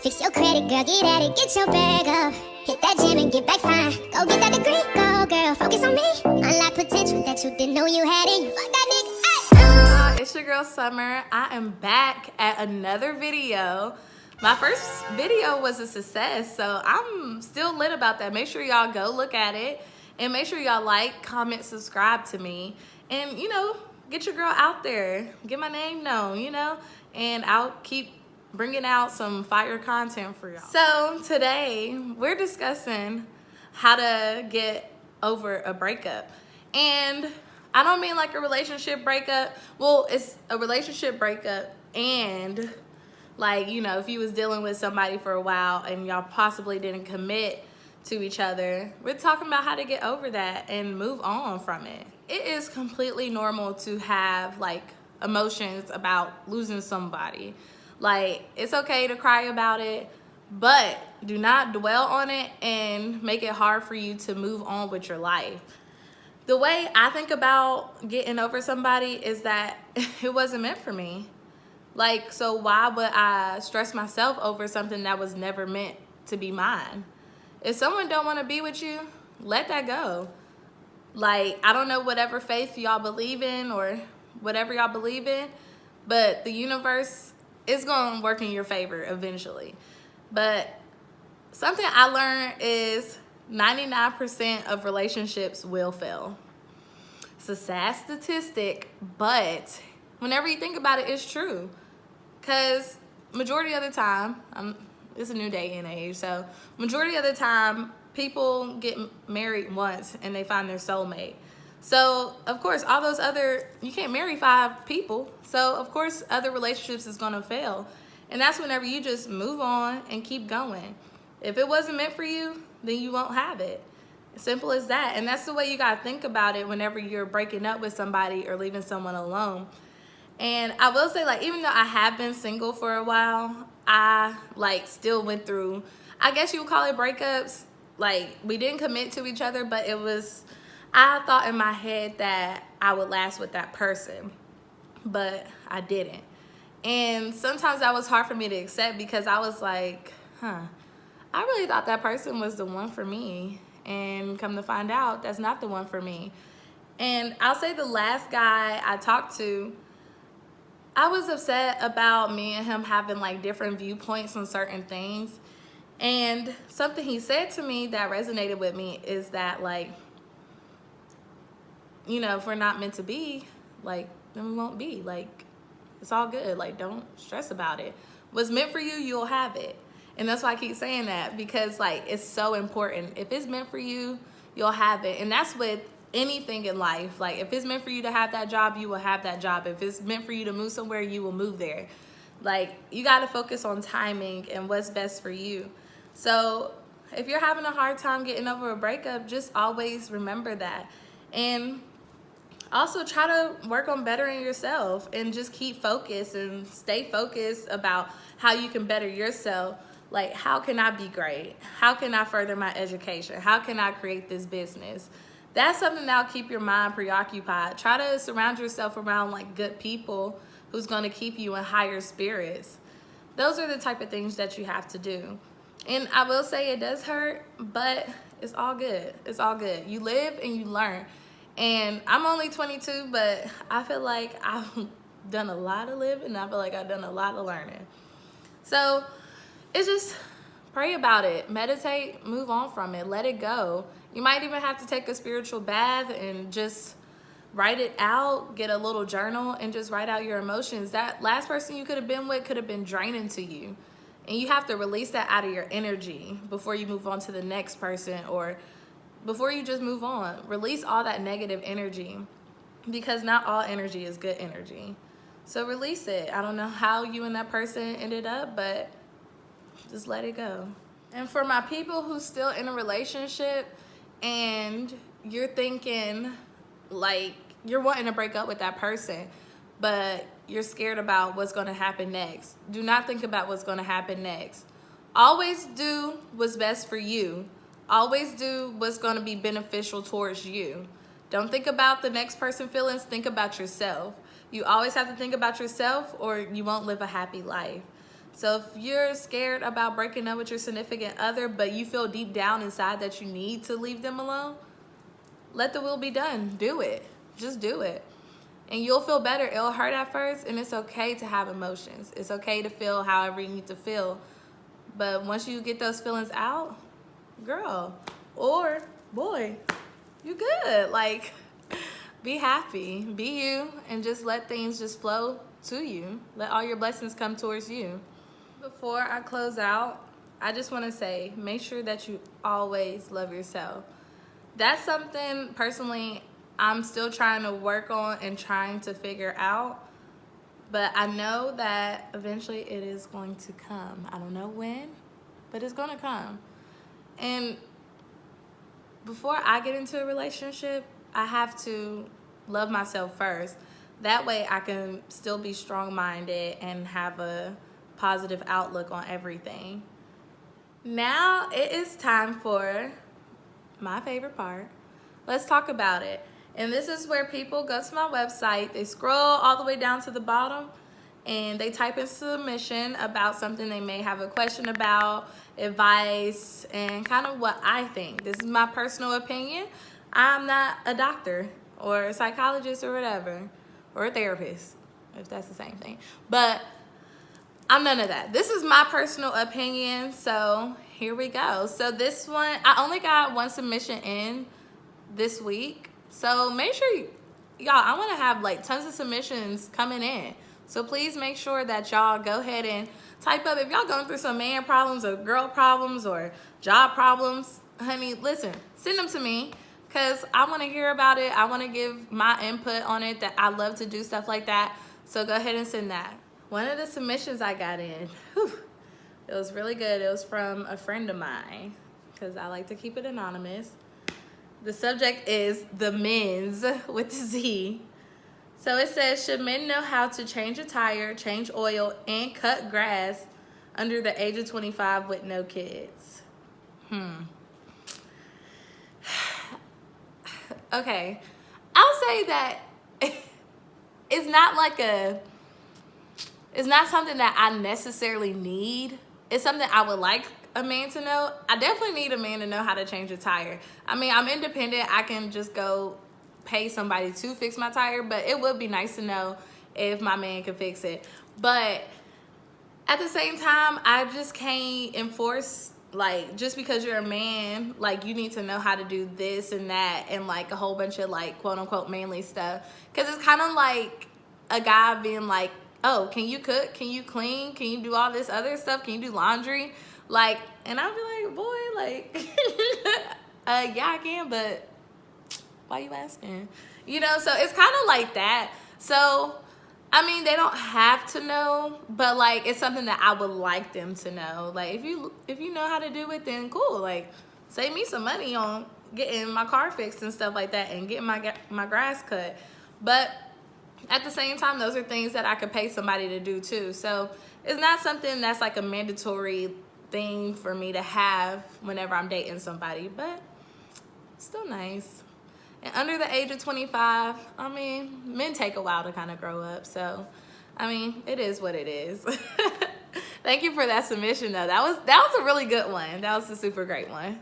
Fix your credit, girl, get at it, get your bag up. Hit that gym and get back fine. Go get that degree, go girl, focus on me. Unlock potential that you didn't know you had in you. Fuck that nigga, ay. It's your girl Summer. I am back at another video. My first video was a success, so I'm still lit about that. Make sure y'all go look at it. And make sure y'all like, comment, subscribe to me. And, you know, get your girl out there. Get my name known, you know. And I'll keep bringing out some fire content for y'all. So today, we're discussing how to get over a breakup. And I don't mean like a relationship breakup. Well, it's a relationship breakup and like, you know, if you was dealing with somebody for a while and y'all possibly didn't commit to each other, we're talking about how to get over that and move on from it. It is completely normal to have like emotions about losing somebody. Like, it's okay to cry about it, but do not dwell on it and make it hard for you to move on with your life. The way I think about getting over somebody is that it wasn't meant for me. Like, so why would I stress myself over something that was never meant to be mine? If someone don't want to be with you, let that go. Like, I don't know whatever faith y'all believe in or whatever y'all believe in, but the universe is going to work in your favor eventually. But something I learned is 99% of relationships will fail. It's a sad statistic, but whenever you think about it, it's true. Because majority of the time, it's a new day and age, so majority of the time, people get married once and they find their soulmate. So, of course, all those other, you can't marry 5 people. So, of course, other relationships is going to fail. And that's whenever you just move on and keep going. If it wasn't meant for you, then you won't have it. Simple as that. And that's the way you got to think about it whenever you're breaking up with somebody or leaving someone alone. And I will say, like, even though I have been single for a while, I, like, still went through, I guess you would call it breakups. Like, we didn't commit to each other, but it was, I thought in my head that I would last with that person, but I didn't. And sometimes that was hard for me to accept because I was like, I really thought that person was the one for me. And come to find out, that's not the one for me. And I'll say the last guy I talked to, I was upset about me and him having like different viewpoints on certain things. And something he said to me that resonated with me is that, like, you know, if we're not meant to be, like, then we won't be. Like, it's all good. Like, don't stress about it. What's meant for you, you'll have it. And that's why I keep saying that, because, like, it's so important. If it's meant for you, you'll have it. And that's with anything in life. Like, if it's meant for you to have that job, you will have that job. If it's meant for you to move somewhere, you will move there. Like, you got to focus on timing and what's best for you. So if you're having a hard time getting over a breakup, just always remember that. And also try to work on bettering yourself and just keep focused and stay focused about how you can better yourself. Like, how can I be great? How can I further my education? How can I create this business? That's something that'll keep your mind preoccupied. Try to surround yourself around like good people who's going to keep you in higher spirits. Those are the type of things that you have to do. And I will say it does hurt, but it's all good. It's all good. You live and you learn. And I'm only 22, but I feel like I've done a lot of living and I feel like I've done a lot of learning. So it's just pray about it, meditate, move on from it, let it go. You might even have to take a spiritual bath and just write it out, get a little journal and just write out your emotions. That last person you could have been with could have been draining to you. And you have to release that out of your energy before you move on to the next person or before you just move on. Release all that negative energy because not all energy is good energy. So release it. I don't know how you and that person ended up, but just let it go. And for my people who's still in a relationship and you're thinking like you're wanting to break up with that person, but you're scared about what's going to happen next. Do not think about what's going to happen next. Always do what's best for you. Always do what's going to be beneficial towards you. Don't think about the next person's feelings. Think about yourself. You always have to think about yourself or you won't live a happy life. So if you're scared about breaking up with your significant other, but you feel deep down inside that you need to leave them alone, let the will be done. Do it. Just do it. And you'll feel better. It'll hurt at first, and it's okay to have emotions. It's okay to feel however you need to feel. But once you get those feelings out, girl or boy, you good. Like, be happy, be you, and just let things just flow to you. Let all your blessings come towards you. Before I close out, I just want to say, make sure that you always love yourself. That's something personally I'm still trying to work on and trying to figure out. But I know that eventually it is going to come. I don't know when, but it's going to come. And before I get into a relationship, I have to love myself first. That way I can still be strong-minded and have a positive outlook on everything. Now it is time for my favorite part. Let's talk about it. And this is where people go to my website, they scroll all the way down to the bottom, and they type in submission about something they may have a question about, advice, and kind of what I think. This is my personal opinion. I'm not a doctor or a psychologist or whatever, or a therapist, if that's the same thing. But I'm none of that. This is my personal opinion, so here we go. So this one, I only got one submission in this week. So make sure, y'all, I want to have like tons of submissions coming in. So please make sure that y'all go ahead and type up. If y'all going through some man problems or girl problems or job problems, honey, listen, send them to me because I want to hear about it. I want to give my input on it. That I love to do stuff like that. So go ahead and send that. One of the submissions I got in, it was really good. It was from a friend of mine because I like to keep it anonymous. The subject is the men's with the Z. So it says, should men know how to change a tire, change oil, and cut grass under the age of 25 with no kids? Okay. I'll say that it's not something that I necessarily need. It's something I would like a man to know. I definitely need a man to know how to change a tire. I mean, I'm independent. I can just go pay somebody to fix my tire, but it would be nice to know if my man can fix it. But at the same time, I just can't enforce, like, just because you're a man, like, you need to know how to do this and that and like a whole bunch of like quote unquote manly stuff. Because it's kind of like a guy being like, oh, can you cook? Can you clean? Can you do all this other stuff? Can you do laundry? Like, and I'll be like, boy, like, yeah, I can, but why you asking? You know, so it's kind of like that. So, I mean, they don't have to know, but like, it's something that I would like them to know. Like, if you know how to do it, then cool. Like, save me some money on getting my car fixed and stuff like that and getting my grass cut. But at the same time, those are things that I could pay somebody to do too. So it's not something that's like a mandatory thing for me to have whenever I'm dating somebody, but still nice. And under the age of 25, I mean, men take a while to kind of grow up. So, I mean, it is what it is. Thank you for that submission though. That was a really good one. That was a super great one.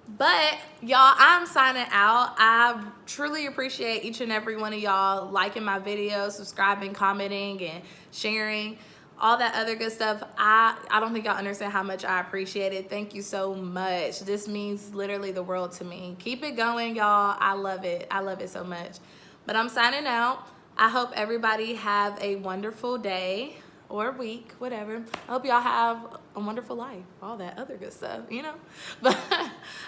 But y'all, I'm signing out. I truly appreciate each and every one of y'all liking my videos, subscribing, commenting, and sharing, all that other good stuff. I don't think y'all understand how much I appreciate it. Thank you so much. This means literally the world to me. Keep it going, y'all. I love it. I love it so much. But I'm signing out. I hope everybody have a wonderful day or week, whatever. I hope y'all have a wonderful life, all that other good stuff, you know. But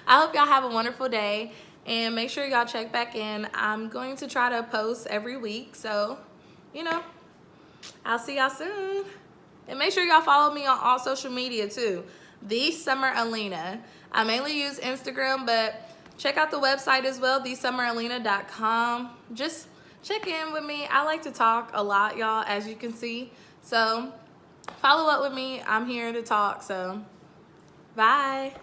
I hope y'all have a wonderful day, and make sure y'all check back in. I'm going to try to post every week, so, you know, I'll see y'all soon. And make sure y'all follow me on all social media too. TheSummerAleena. I mainly use Instagram, but check out the website as well, TheSummerAleena.com. Just check in with me. I like to talk a lot, y'all, as you can see. So follow up with me. I'm here to talk. So bye.